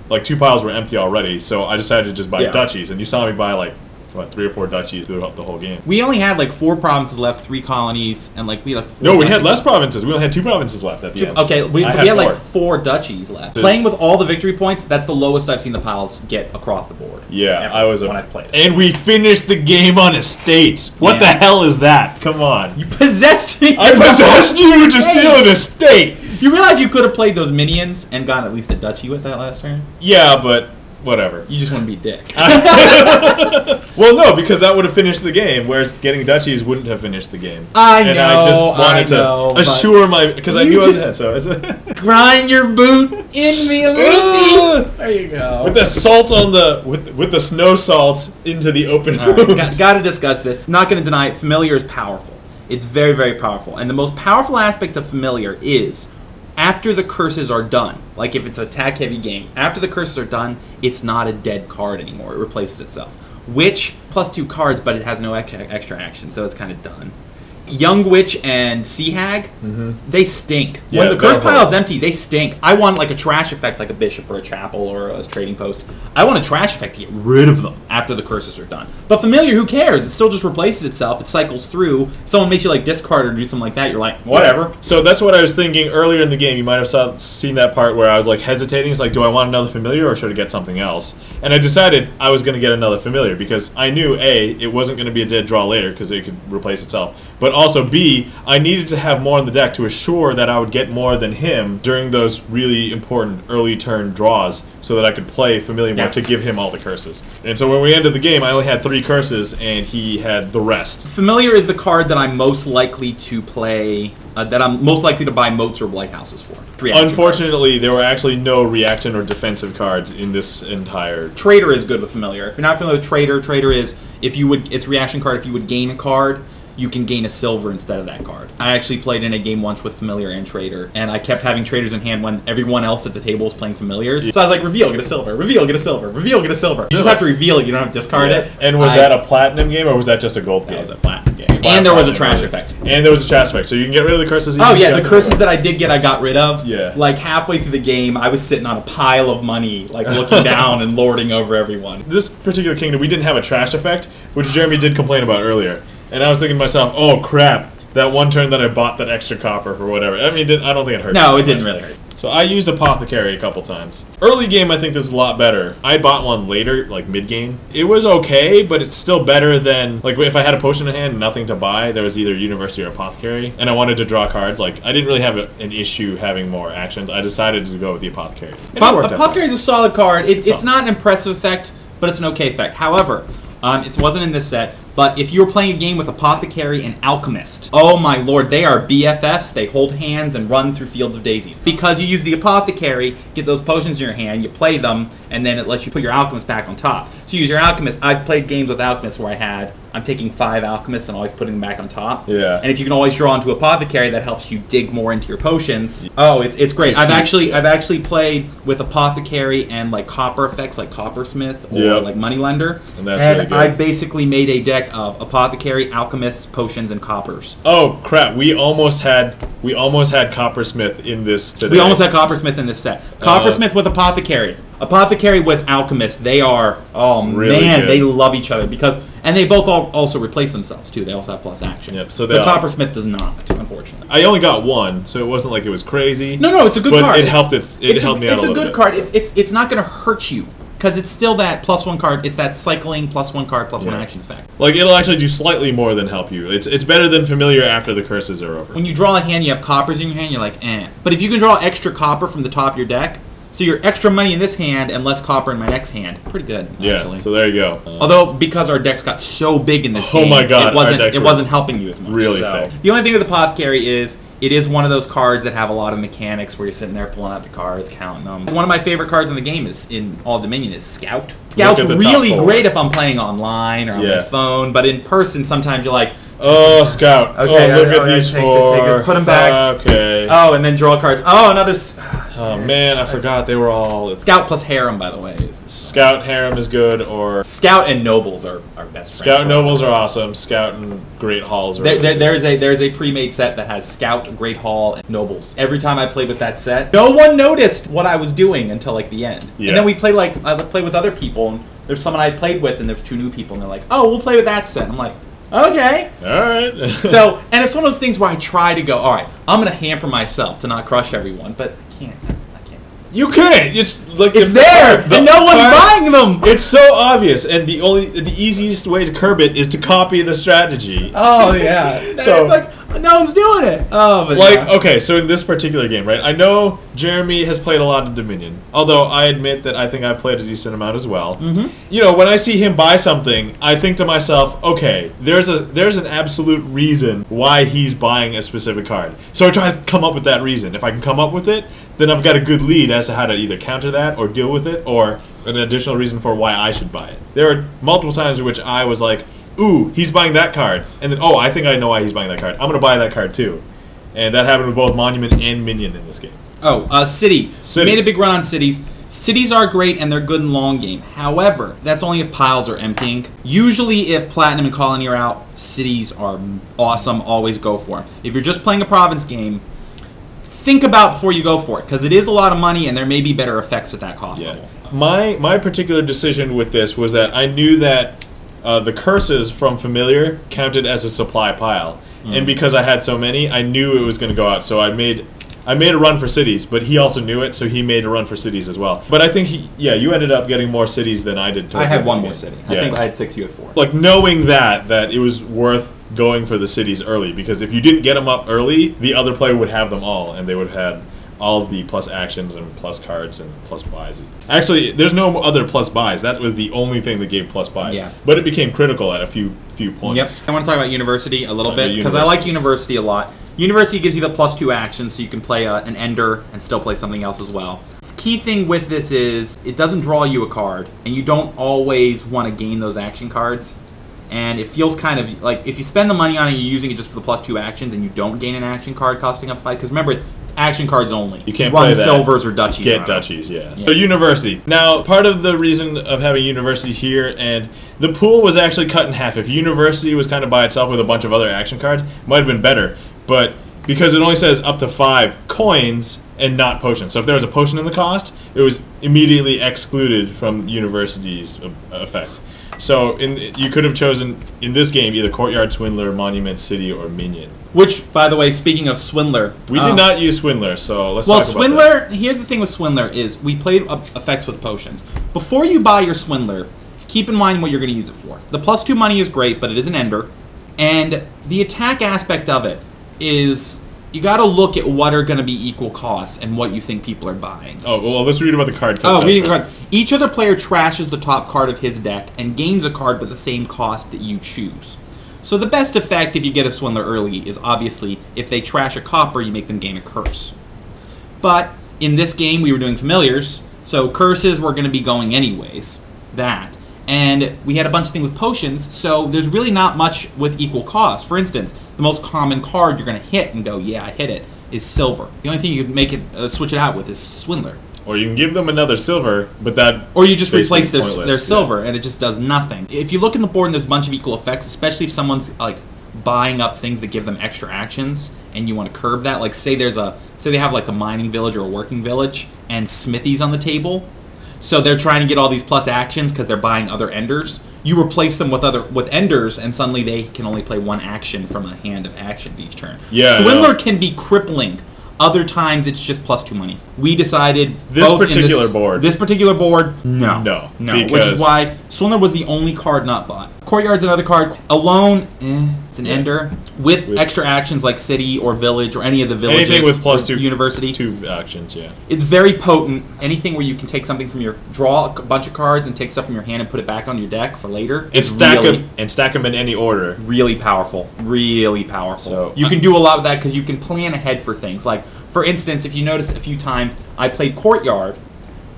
like, 2 piles were empty already. So I decided to just buy duchies, and you saw me buy like what, 3 or 4 duchies throughout the whole game. We only had like 4 provinces left, 3 colonies, and like we had like 4 No, we had duchies. less provinces. We only had 2 provinces left at the end. Okay, we I had like 4 duchies left. Playing with all the victory points, that's the lowest I've seen the piles get across the board. Yeah, when I've played. And we finished the game on estate. What the hell is that? Come on. You possessed me. I possessed you to steal an estate. You realize you could have played those minions and gotten at least a duchy with that last turn? Yeah, but whatever. You just want to be a dick. Well, no, because that would have finished the game, whereas getting duchies wouldn't have finished the game. I know, and I just wanted to assure my, because I knew I was ahead, so grind your boot in me a little bit. There you go. With the salt on the with the snow salt into the open wound. Right, got to discuss this. Not going to deny it. Familiar is powerful. It's very, very powerful, and the most powerful aspect of familiar is after the curses are done. Like if it's an attack-heavy game, after the curses are done, it's not a dead card anymore. It replaces itself. Witch, +2 cards, but it has no extra action, so it's kind of done. Young Witch and Sea Hag, they stink. Yeah, when the curse pile is empty, they stink. I want like a trash effect, like a bishop or a chapel or a trading post. I want a trash effect to get rid of them after the curses are done. But familiar, who cares? It still just replaces itself. It cycles through. If someone makes you like discard or do something like that, you're like, whatever. So that's what I was thinking earlier in the game. You might have seen that part where I was like hesitating. It's like, do I want another familiar or should I get something else? And I decided I was going to get another familiar because I knew A, it wasn't going to be a dead draw later because it could replace itself. But also B, I needed to have more on the deck to assure that I would get more than him during those really important early turn draws so that I could play familiar more to give him all the curses. And so when we ended the game, I only had 3 curses and he had the rest. Familiar is the card that I'm most likely to play, that I'm most likely to buy moats or blight houses for. Unfortunately, there were actually no reaction or defensive cards in this entire... Trader is good with familiar. If you're not familiar with Trader, Trader is, if you would, it's reaction card, if you would gain a card, you can gain a silver instead of that card. I actually played in a game once with Familiar and Trader, and I kept having Traders in hand when everyone else at the table was playing Familiars. So I was like, reveal, get a silver, reveal, get a silver, reveal, get a silver. You just have to reveal it, you don't have to discard it. And was that a platinum game, or was that just a gold game? That was a platinum game. And there was a trash effect. And there was a trash effect, so you can get rid of the curses. Oh yeah, the curses that I did get, I got rid of. Yeah. Like halfway through the game, I was sitting on a pile of money, like looking down and lording over everyone. This particular kingdom, we didn't have a trash effect, which Jeremy did complain about earlier. And I was thinking to myself, oh crap, that one turn that I bought that extra copper for whatever. I mean, I don't think it hurt. No, it didn't really hurt. So I used Apothecary a couple times. Early game, I think this is a lot better. I bought one later, like mid-game. It was okay, but it's still better than, like if I had a potion in hand and nothing to buy, there was either University or Apothecary, and I wanted to draw cards. Like, I didn't really have an issue having more actions. I decided to go with the Apothecary. Apothecary is a solid card. It's not an impressive effect, but it's an okay effect. However, it wasn't in this set. But if you're playing a game with Apothecary and Alchemist, oh my lord, they are BFFs. They hold hands and run through fields of daisies. Because you use the Apothecary, get those potions in your hand, you play them, and then it lets you put your Alchemist back on top. So you use your Alchemist. I've played games with Alchemist where I'm taking 5 Alchemists and always putting them back on top. Yeah. And if you can always draw into Apothecary, that helps you dig more into your potions. Oh, it's great. I've actually played with Apothecary and like copper effects, like Coppersmith or like Moneylender. And that's really good. I've basically made a deck of Apothecary, Alchemist, potions, and coppers. Oh crap! We almost had Coppersmith in this today. We almost had Coppersmith in this set. Coppersmith with Apothecary. Apothecary with Alchemist. They are really man, good. they love each other and they both also replace themselves too. They also have plus action. Yep. So the Coppersmith does not, unfortunately. I only got one, so it wasn't like it was crazy. No, it's a good but card. It helped. It helped me out a little bit. It's a good card. It's not going to hurt you. Because it's still that +1 card. It's that cycling +1 card +1 action effect. Like it'll actually do slightly more than help you. It's better than Familiar after the curses are over. When you draw a hand, you have coppers in your hand. You're like, eh. But if you can draw extra copper from the top of your deck, so your extra money in this hand and less copper in my next hand, pretty good. Yeah. Actually. So there you go. Although because our decks got so big in this game, oh my god, it wasn't helping you as much. Really so. thick. The only thing with Apothecary is it is one of those cards that have a lot of mechanics where you're sitting there pulling out the cards, counting them. One of my favorite cards in the game is in All Dominion is Scout. Scout's really great if I'm playing online or on my phone, but in person sometimes you're like, oh, Scout. Okay, look at these four. Put them back. Okay. Oh, and then draw cards. Oh, another. Oh man, I forgot they were all. Scout plus Harem, by the way. Scout Harem is good, or Scout and Nobles are best friends. Scout and Nobles are awesome. Scout and Great Halls are. There's a pre-made set that has Scout, Great Hall, and Nobles. Every time I played with that set, no one noticed what I was doing until like the end. Yeah. And then I would play with other people, and there's someone I played with, and there's 2 new people, and they're like, "Oh, we'll play with that set." I'm like, okay. All right. So, and it's one of those things where I try to go, all right, I'm going to hamper myself to not crush everyone, but I can't. You can't. Just like it's there, and no one's buying them. It's so obvious, and the easiest way to curb it is to copy the strategy. Oh yeah. So it's like no one's doing it. Oh, but like okay, so in this particular game, right? I know Jeremy has played a lot of Dominion, although I admit that I think I've played a decent amount as well. Mm-hmm. You know, when I see him buy something, I think to myself, okay, there's an absolute reason why he's buying a specific card. So I try to come up with that reason. If I can come up with it, then I've got a good lead as to how to either counter that or deal with it, or an additional reason for why I should buy it. There are multiple times in which I was like, ooh, he's buying that card. And then, oh, I think I know why he's buying that card. I'm going to buy that card too. And that happened with both Monument and Minion in this game. Oh, City. We made a big run on cities. Cities are great and they're good in long game. However, that's only if piles are emptying. Usually if Platinum and Colony are out, cities are awesome. Always go for them. If you're just playing a province game, think about before you go for it, because it is a lot of money and there may be better effects with that cost level. My particular decision with this was that I knew that the curses from Familiar counted as a supply pile. And because I had so many, I knew it was going to go out. So I made a run for cities, but he also knew it, so he made a run for cities as well. But I think you ended up getting more cities than I did. I had one more city. I think I had 6, you had 4. Like knowing that it was worth going for the cities early, because if you didn't get them up early, the other player would have them all, and they would have had all of the plus actions and plus cards and plus buys. Actually, there's no other plus buys. That was the only thing that gave plus buys. Yeah. But it became critical at a few points. Yep. I want to talk about University a little bit, because I like University a lot. University gives you the +2 actions, so you can play an Ender and still play something else as well. Key thing with this is it doesn't draw you a card, and you don't always want to gain those action cards. And it feels kind of like if you spend the money on it, you're using it just for the +2 actions, and you don't gain an action card costing up 5. Because remember, it's action cards only. You can't run play that. silvers or duchies. Get duchies, yeah. So University. Now, part of the reason of having University here, and the pool was actually cut in half. If University was kind of by itself with a bunch of other action cards, it might have been better. But because it only says up to 5 coins and not potions. So if there was a potion in the cost, it was immediately excluded from University's effect. So you could have chosen, in this game, either Courtyard, Swindler, Monument, City, or Minion. Which, by the way, speaking of Swindler... We did not use Swindler, so let's talk about Swindler, here's the thing with Swindler is we played effects with potions. Before you buy your Swindler, keep in mind what you're going to use it for. The +2 money is great, but it is an Ender. And the attack aspect of it is you got to look at what are going to be equal costs and what you think people are buying. Oh, well, let's read about the card. Reading the card. Each other player trashes the top card of his deck and gains a card with the same cost that you choose. So the best effect if you get a Swindler early is obviously if they trash a copper, you make them gain a curse. But in this game, we were doing familiars, so curses were going to be going anyways. That. And we had a bunch of things with potions, so there's really not much with equal cost. For instance, the most common card you're going to hit and go, yeah, I hit it, is silver. The only thing you can make it switch it out with is Swindler. Or you can give them another silver, but that... Or you just replace their silver, and it just does nothing. If you look in the board and there's a bunch of equal effects, especially if someone's like buying up things that give them extra actions, and you want to curb that, like say they have like a mining village or a working village, and smithies on the table, so they're trying to get all these plus actions because they're buying other enders. You replace them with enders, and suddenly they can only play one action from a hand of actions each turn. Yeah, Swindler can be crippling. Other times it's just +2 money. We decided this particular board. This particular board, no. Which is why Swindler was the only card not bought. Courtyard's another card. Alone, it's an ender with extra actions like city or village or any of the villages. Anything with +2 university. 2 actions, yeah. It's very potent. Anything where you can take something from draw a bunch of cards and take stuff from your hand and put it back on your deck for later. And stack them in any order. Really powerful. Really powerful. So, you can do a lot with that because you can plan ahead for things. Like, for instance, if you notice a few times, I played Courtyard,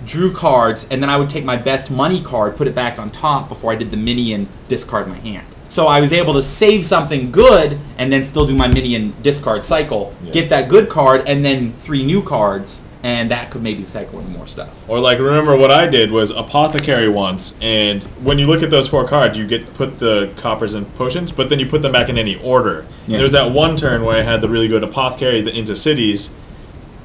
drew cards, and then I would take my best money card, put it back on top before I did the Minion discard my hand. So I was able to save something good and then still do my Minion discard cycle, get that good card, and then 3 new cards, and that could maybe cycle into more stuff. Or like, remember what I did was Apothecary once, and when you look at those 4 cards, you get to put the coppers and potions, but then you put them back in any order. Yeah. There was that one turn where I had the really good Apothecary into cities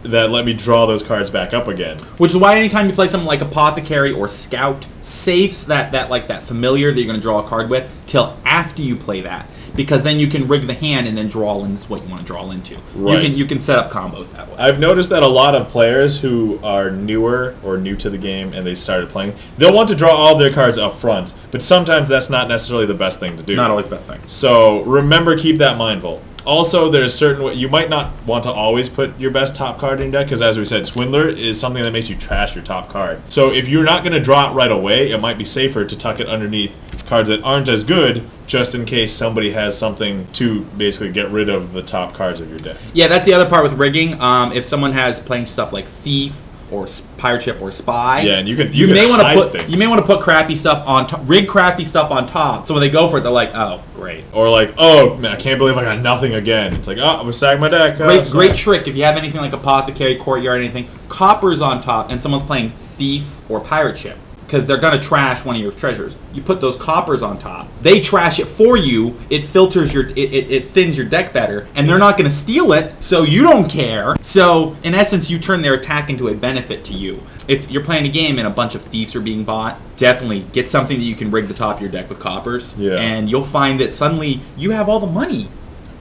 that let me draw those cards back up again. Which is why anytime you play something like Apothecary or Scout, saves that familiar that you're going to draw a card with till after you play that. Because then you can rig the hand and then draw in what you want to draw into. Right. You can set up combos that way. I've noticed that a lot of players who are newer or new to the game and they started playing, they'll want to draw all their cards up front, but sometimes that's not necessarily the best thing to do. Not always the best thing. So remember, keep that mindful. Also, there's certain you might not want to always put your best top card in your deck because, as we said, Swindler is something that makes you trash your top card. So if you're not going to draw it right away, it might be safer to tuck it underneath cards that aren't as good, just in case somebody has something to basically get rid of the top cards of your deck. Yeah, that's the other part with rigging. If someone has playing stuff like Thief or Pirate Ship or Spy, yeah, and you may want to put crappy stuff on top, rig crappy stuff on top. So when they go for it, they're like, oh, great. Or like, oh man, I can't believe I got nothing again. It's like, oh, I'm gonna stack my deck. Great trick if you have anything like Apothecary, Courtyard, anything. Coppers on top, and someone's playing Thief or Pirate Ship, because they're going to trash one of your treasures. You put those coppers on top. They trash it for you. It filters it thins your deck better, and they're not going to steal it, so you don't care. So, in essence, you turn their attack into a benefit to you. If you're playing a game and a bunch of thieves are being bought, definitely get something that you can rig the top of your deck with coppers, and you'll find that suddenly you have all the money.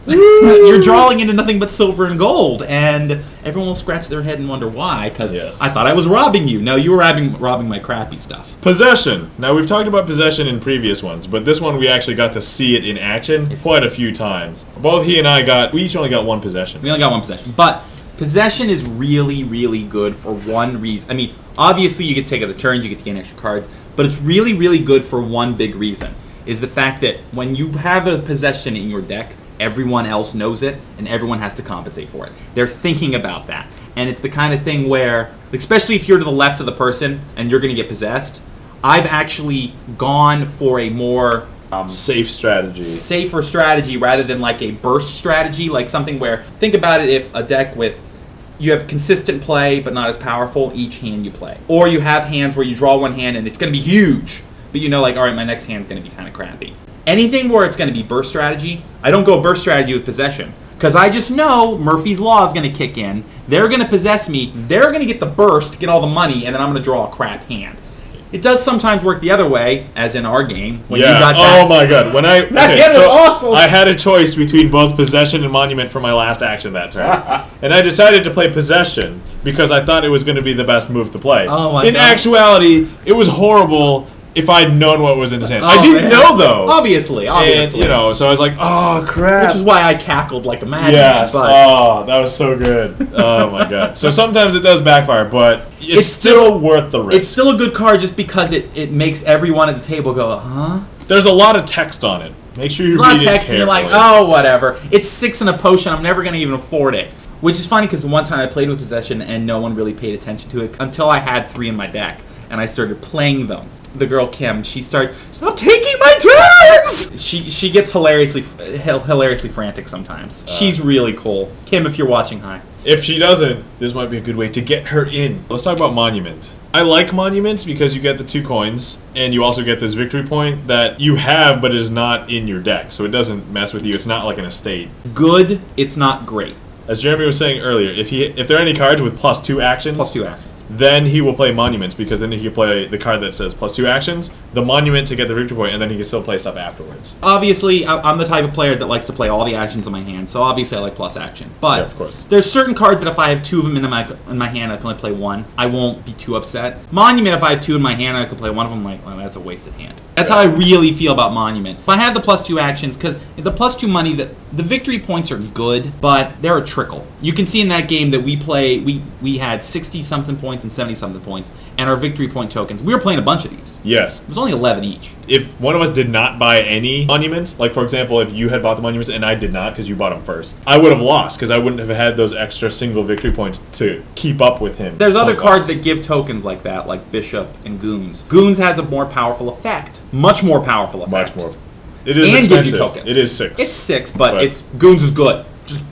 You're drawing into nothing but silver and gold, and everyone will scratch their head and wonder why, because I thought I was robbing you. No, you were robbing my crappy stuff. Possession. Now, we've talked about possession in previous ones, but this one we actually got to see it in action quite a few times. Both he and I we each only got 1 possession. We only got 1 possession, but possession is really, really good for one reason. I mean, obviously you get to take other turns, you get to gain extra cards, but it's really, really good for one big reason, is the fact that when you have a possession in your deck, everyone else knows it, and everyone has to compensate for it. They're thinking about that. And it's the kind of thing where, especially if you're to the left of the person and you're going to get possessed, I've actually gone for a more safer strategy rather than like a burst strategy, like something where, think about it, if a deck with, you have consistent play but not as powerful each hand you play. Or you have hands where you draw one hand and it's going to be huge, but you know, like, all right, my next hand's going to be kind of crappy. Anything where it's going to be burst strategy, I don't go burst strategy with possession. Because I just know Murphy's Law is going to kick in. They're going to possess me. They're going to get the burst, get all the money, and then I'm going to draw a crap hand. It does sometimes work the other way, as in our game. When you got that. Oh my god. When I awesome. I had a choice between both possession and monument for my last action that turn. And I decided to play possession because I thought it was going to be the best move to play. Oh my In god. actuality, it was horrible. if I'd known what was in his hand. Oh, I didn't man. know though. Obviously. And, you know, so I was like, oh crap. Which is why I cackled like a madman. Yes. But Oh, that was so good. Oh my god. So sometimes it does backfire, but it's still worth the risk. it's still a good card just because it makes everyone at the table go, huh? There's a lot of text on it. Make sure you There's a lot read of it text and you're like, carefully. oh, whatever. It's 6 in a potion. I'm never going to even afford it. Which is funny because the one time I played with Possession and no one really paid attention to it until I had 3 in my deck and I started playing them. The girl Kim, she started, stop taking my turns! She gets hilariously frantic sometimes. She's really cool. Kim, if you're watching, hi. If she doesn't, this might be a good way to get her in. Let's talk about Monument. I like Monuments because you get the 2 coins, and you also get this victory point that you have but is not in your deck, so it doesn't mess with you. It's not like an estate. Good, it's not great. As Jeremy was saying earlier, if there are any cards with +2 actions, +2 actions. then he will play Monuments, because then he can play the card that says +2 actions, the Monument to get the victory point, and then he can still play stuff afterwards. Obviously, I'm the type of player that likes to play all the actions in my hand, so obviously I like plus action. But Yeah, of course. there's certain cards that if I have 2 of them in my hand, I can only play 1. I won't be too upset. Monument, if I have 2 in my hand, I can play 1 of them. Like, well, that's a wasted hand. That's how I really feel about Monument. If I have the +2 actions, because the +2 money, the victory points are good, but they're a trickle. You can see in that game that we had 60-something points and 70-something points, and our victory point tokens, we were playing a bunch of these. Yes. It was only 11 each. If one of us did not buy any Monuments, like for example, if you had bought the Monuments and I did not because you bought them first, I would have lost because I wouldn't have had those extra single victory points to keep up with him. There's other cards that give tokens like that, like Bishop and Goons. Goons has a more powerful effect. Much more powerful effect. Much more. It is and expensive. gives you tokens. It is 6. It's 6, but it's Goons is good. Just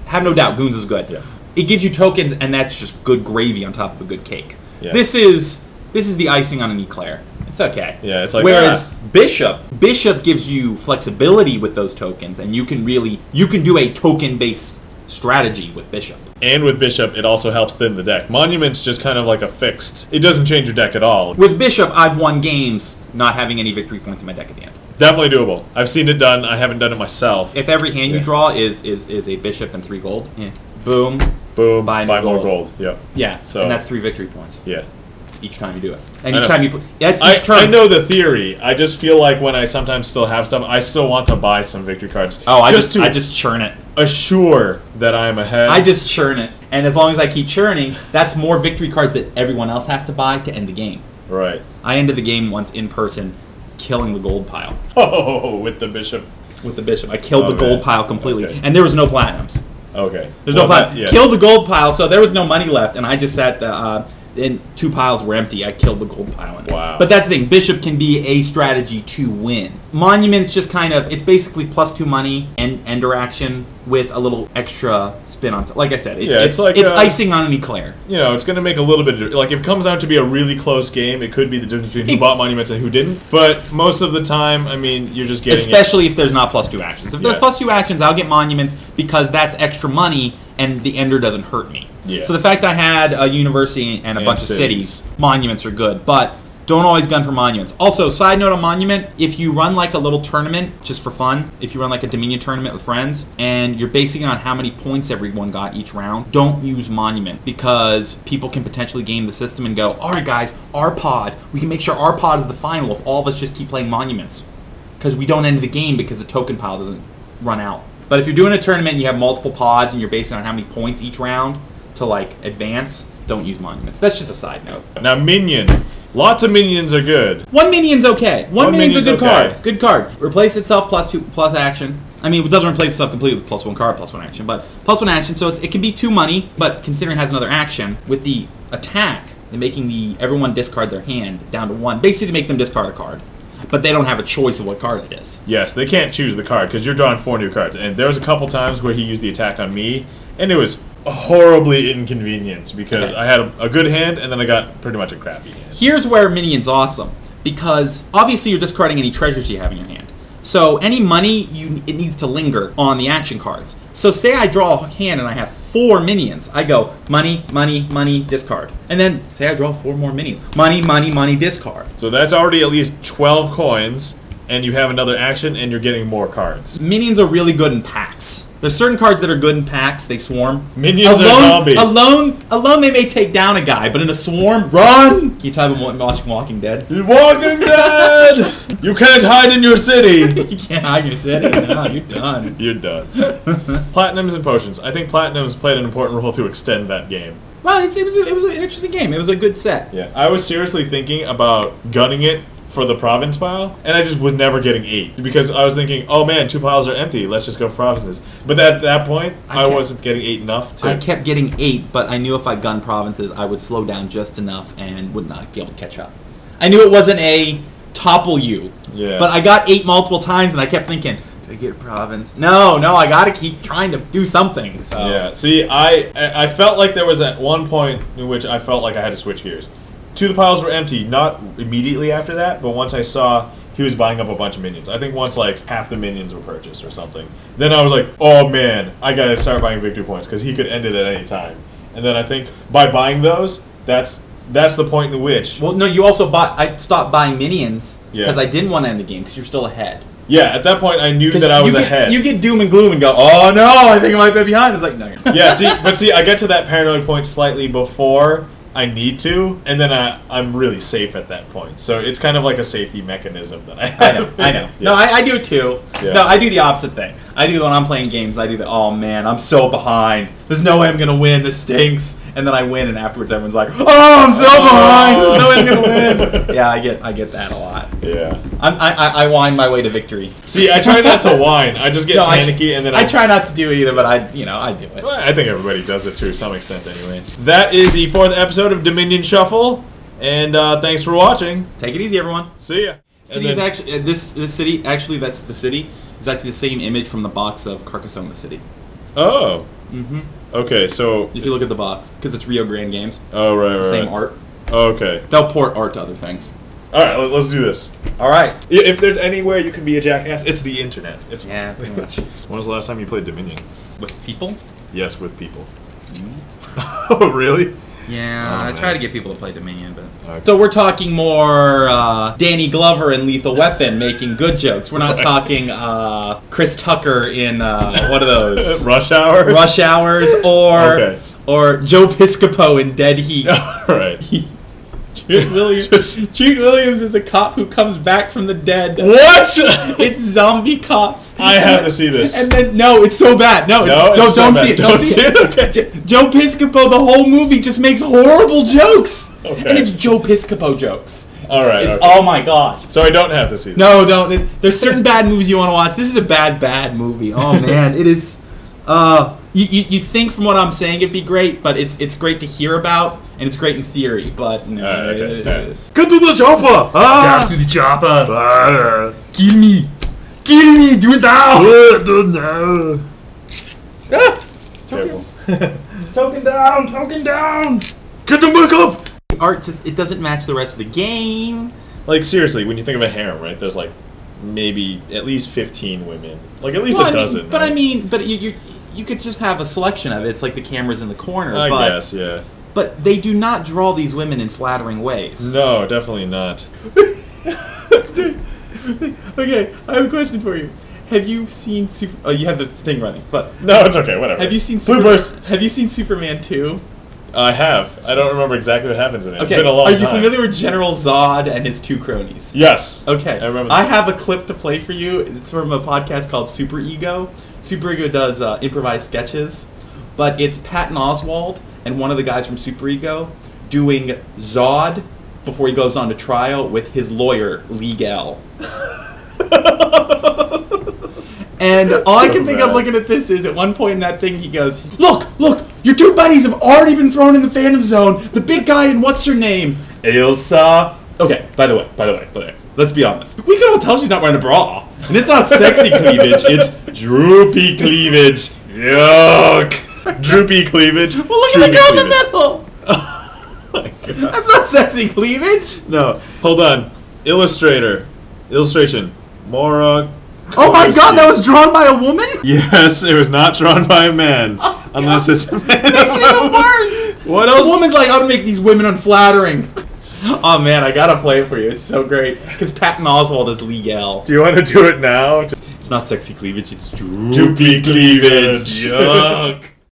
have no doubt, Goons is good. Yeah. It gives you tokens, and that's just good gravy on top of a good cake. Yeah. This is the icing on an eclair. It's okay. Yeah, it's like whereas Bishop gives you flexibility with those tokens, and you can do a token-based strategy with Bishop. And with Bishop, it also helps thin the deck. Monument's just kind of like a fixed. It doesn't change your deck at all. With Bishop, I've won games not having any victory points in my deck at the end. Definitely doable. I've seen it done. I haven't done it myself. If every hand you draw is a Bishop and 3 gold, boom, Boom, buy more gold. gold. Yep. Yeah, So- and that's 3 victory points Yeah. each time you do it. And I each know. time you play, that's each turn. I know the theory. I just feel like when I sometimes still have stuff, I still want to buy some victory cards. Oh, I just just churn it. assure that I'm ahead. I just churn it, and as long as I keep churning, that's more victory cards that everyone else has to buy to end the game. Right. I ended the game once in person, killing the gold pile Oh, with the Bishop. with the Bishop. I killed Oh, the gold man. pile completely, Okay. and there was no platinums. Okay. There's no platinum. Yeah. Killed the gold pile, so there was no money left, and I just sat and 2 piles were empty. I killed the gold pile. Wow. But that's the thing. Bishop can be a strategy to win. Monument, it's just kind of, it's basically +2 money and ender action with a little extra spin on top. Like I said, it's icing on an eclair. You know, it's going to make a little bit of, like, if it comes out to be a really close game, it could be the difference between who bought Monuments and who didn't. But most of the time, I mean, you're just getting Especially if there's not +2 actions. If there's Yeah. +2 actions, I'll get Monuments because that's extra money and the ender doesn't hurt me. Yeah. So the fact I had a university and a bunch of cities, Monuments are good. But don't always gun for Monuments. Also, side note on Monument, if you run like a little tournament just for fun, if you run like a Dominion tournament with friends, and you're basing it on how many points everyone got each round, don't use Monument because people can potentially game the system and go, all right guys, our pod, we can make sure our pod is the final if all of us just keep playing Monuments. Because we don't end the game because the token pile doesn't run out. But if you're doing a tournament and you have multiple pods and you're basing it on how many points each round to like advance, don't use Monuments. That's just a side note. Now, Minion. Lots of Minions are good. One Minion's okay. One Minion's a good okay. card. Good card. Replace itself +2 action. I mean, it doesn't replace itself completely with +1 card, +1 action, but +1 action, so it can be 2 money, but considering it has another action, with the attack, they're making everyone discard their hand down to 1, basically to make them discard a card. But they don't have a choice of what card it is. Yes, they can't choose the card because you're drawing 4 new cards. And there was a couple times where he used the attack on me, and it was horribly inconvenient because I had a good hand and then I got pretty much a crappy hand. Here's where Minion's awesome, because obviously you're discarding any treasures you have in your hand. So any money, it needs to linger on the action cards. So say I draw a hand and I have 4 Minions. I go money, money, money, discard. And then say I draw 4 more Minions. Money, money, money, discard. So that's already at least 12 coins, and you have another action and you're getting more cards. Minions are really good in packs. There's certain cards that are good in packs. They swarm. Minions are zombies. Alone, they may take down a guy, but in a swarm, run! Can you tell them watching Walking Dead? Walking Dead! You can't hide in your city. You can't hide in your city. No, you're done. You're done. Platinums and potions. I think Platinums played an important role to extend that game. Well, it was an interesting game. It was a good set. Yeah, I was seriously thinking about gunning it for the province pile, and I just was never getting 8 because I was thinking, oh man, 2 piles are empty. Let's just go for provinces. But at that point, I wasn't getting 8 enough to. I kept getting 8, but I knew if I gunned provinces, I would slow down just enough and would not be able to catch up. I knew it wasn't a topple you. Yeah. But I got 8 multiple times, and I kept thinking, do I get a province? No, I got to keep trying to do something. So. Yeah. See, I felt like there was at one point in which I felt like I had to switch gears. 2 of the piles were empty, not immediately after that, but once I saw he was buying up a bunch of minions. I think once like half the minions were purchased or something. Then I was like, oh man, I gotta start buying victory points because he could end it at any time. And then I think by buying those, that's the point in which. Well, no, you also bought. I stopped buying minions because Yeah. I didn't want to end the game because you're still ahead. Yeah, at that point I knew that I was ahead. You get doom and gloom and go, oh no, I think I might be behind. It's like, no, you're not. Yeah, see, I get to that paranoid point slightly before I need to, and then I'm really safe at that point. So it's kind of like a safety mechanism that I have. I know. Yeah. No, I do too. Yeah. No, I do the opposite thing. I do when I'm playing games, I do the, oh man, I'm so behind. There's no way I'm going to win. This stinks. And then I win, and afterwards everyone's like, oh, I'm so behind. There's no way I'm going to win. Yeah, I get that a lot. Yeah. I whine my way to victory. See, I try not to whine. I just get panicky, and then I try not to do it either, but I do it. Well, I think everybody does it to some extent, anyways. That is the 4th episode of Dominion Shuffle, and thanks for watching. Take it easy, everyone. See ya. City is actually this city. Actually, that's the city. It's actually the same image from the box of Carcassonne City. Oh. Mm-hmm. Okay, so If you look at the box, because it's Rio Grande Games. oh right, It's the right. same art. Okay. They'll port art to other things. All right, let's do this. All right. If there's anywhere you can be a jackass, it's the internet. It's Yeah, pretty much. When was the last time you played Dominion? With people? Yes, with people. Oh, really? Yeah, Oh, I man. try to get people to play Dominion, but Okay. so we're talking more Danny Glover in Lethal Weapon making good jokes. We're not talking Chris Tucker in what are those? Rush Hour? Rush Hours Okay. or Joe Piscopo in Dead Heat. All right. Jude Williams is a cop who comes back from the dead. What? It's zombie cops. I have to see this. And then no, it's so bad. No, it's so don't bad. see it. Don't see it. Okay. Joe Piscopo, the whole movie just makes horrible jokes. Okay. And it's Joe Piscopo jokes. All right, It's okay. oh my gosh. So I don't have to see this. No, don't. There's certain bad movies you want to watch. This is a bad movie. Oh man, it is. You think from what I'm saying it'd be great, but it's great to hear about and it's great in theory, but no. Okay. Get to the chopper! Get to the chopper. Kill me, do it now. Do it now. Ah! Careful. Token down. Get the book up! Art just it doesn't match the rest of the game. Like, seriously, when you think of a harem, right, there's like maybe at least 15 women. Like, at least Well, a dozen. But right? I mean, you could just have a selection of it. It's like the cameras in the corner. I but, guess, yeah. But they do not draw these women in flattering ways. No, definitely not. Okay, I have a question for you. Have you seen Super? Oh, you have the thing running, but No, it's okay, whatever. have you seen Bloopers! Have you seen Superman 2? I have. I don't remember exactly what happens in it. It's Okay, been a long are time. you familiar with General Zod and his 2 cronies? Yes. Okay, I remember I that. have a clip to play for you. It's from a podcast called Super Ego. Super Ego does improvised sketches, but it's Patton Oswalt and one of the guys from Super Ego doing Zod before he goes on to trial with his lawyer, Legal. And all I So can think of bad. looking at this is at one point in that thing he goes, Look, your 2 buddies have already been thrown in the Phantom Zone. The big guy and what's her name? Elsa. Okay, by the way, let's be honest. We can all tell she's not wearing a bra. And it's not sexy cleavage, it's droopy cleavage. Yuck. Droopy cleavage. Well, look at the Droopy girl in the cleavage. middle. My God. That's not sexy cleavage. No, hold on. Illustration. Mora. Oh my god, that was drawn by a woman? Yes, it was not drawn by a man. Unless it's a man. Makes it even worse. What The else? woman's like, I'm gonna make these women unflattering. Oh man, I gotta play it for you. It's so great. Because Patton Oswalt is Legal. Do you want to do it now? It's not sexy cleavage, it's Droopy cleavage. Yuck.